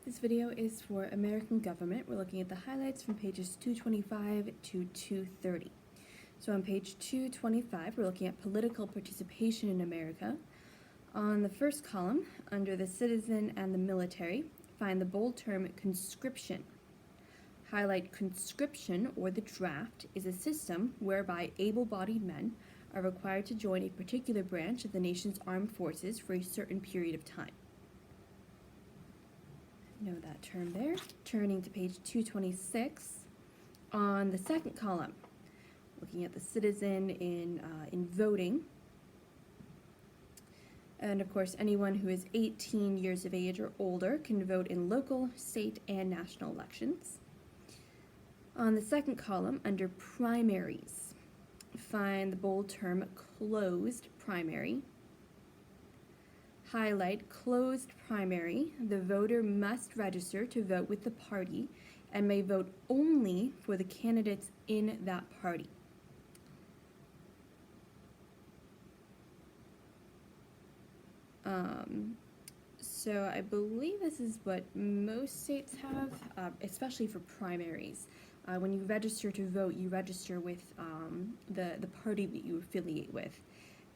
This video is for American government. We're looking at the highlights from pages 225 to 230. So on page 225, we're looking at political participation in America. On the first column, under the citizen and the military, find the bold term conscription. Highlight conscription, or the draft, is a system whereby able-bodied men are required to join a particular branch of the nation's armed forces for a certain period of time. Know that term there. Turning to page 226, on the second column, looking at the citizen in voting. And of course, anyone who is 18 years of age or older can vote in local, state, and national elections. On the second column, under primaries, find the bold term closed primary. Highlight closed primary. The voter must register to vote with the party and may vote only for the candidates in that party. So I believe this is what most states have, especially for primaries. When you register to vote, you register with the party that you affiliate with.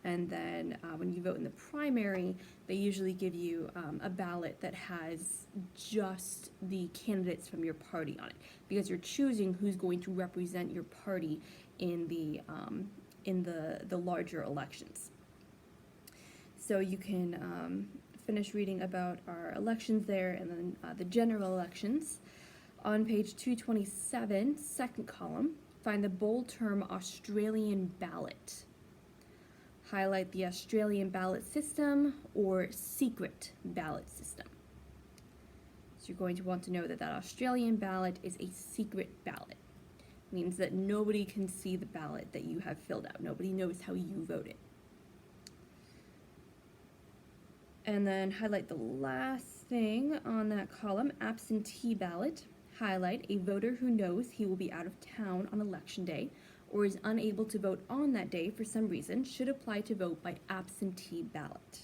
And then when you vote in the primary, they usually give you a ballot that has just the candidates from your party on it, because you're choosing who's going to represent your party in the larger elections. So you can finish reading about our elections there, and then the general elections. On page 227, second column, find the bold term Australian ballot. Highlight the Australian ballot system or secret ballot system. So you're going to want to know that that Australian ballot is a secret ballot. It means that nobody can see the ballot that you have filled out. Nobody knows how you voted. And then highlight the last thing on that column, absentee ballot. Highlight a voter who knows he will be out of town on election day or is unable to vote on that day for some reason should apply to vote by absentee ballot.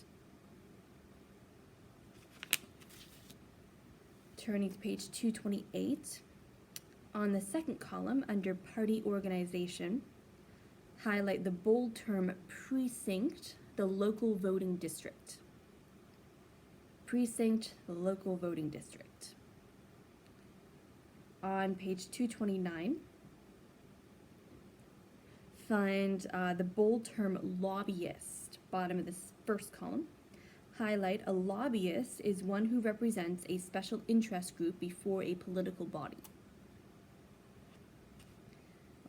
Turning to page 228, on the second column under party organization, highlight the bold term precinct, the local voting district. Precinct, the local voting district. On page 229, find the bold term lobbyist, bottom of this first column. Highlight a lobbyist is one who represents a special interest group before a political body.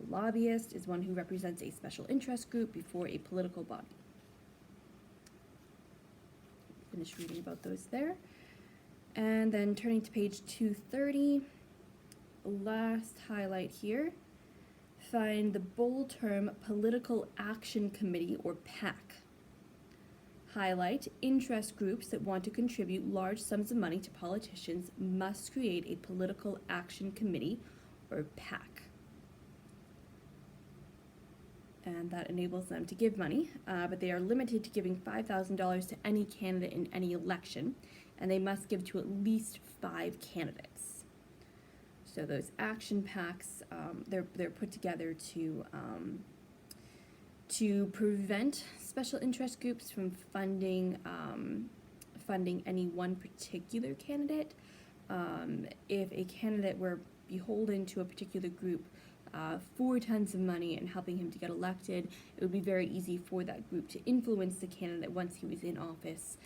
A lobbyist is one who represents a special interest group before a political body. Finish reading about those there. And then turning to page 230, last highlight here. Find the bold term Political Action Committee, or PAC. Highlight interest groups that want to contribute large sums of money to politicians must create a Political Action Committee, or PAC. And that enables them to give money, but they are limited to giving $5,000 to any candidate in any election, and they must give to at least 5 candidates. So those action PACs, they're put together to prevent special interest groups from funding any one particular candidate. If a candidate were beholden to a particular group for tons of money and helping him to get elected, it would be very easy for that group to influence the candidate once he was in office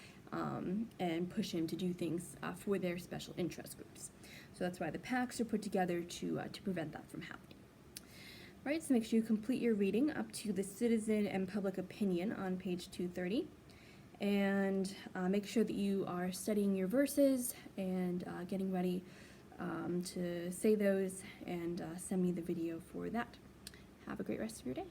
and push him to do things for their special interest groups. So that's why the PACs are put together to prevent that from happening. All right, so make sure you complete your reading up to the citizen and public opinion on page 230. And make sure that you are studying your verses and getting ready to say those, and send me the video for that. Have a great rest of your day.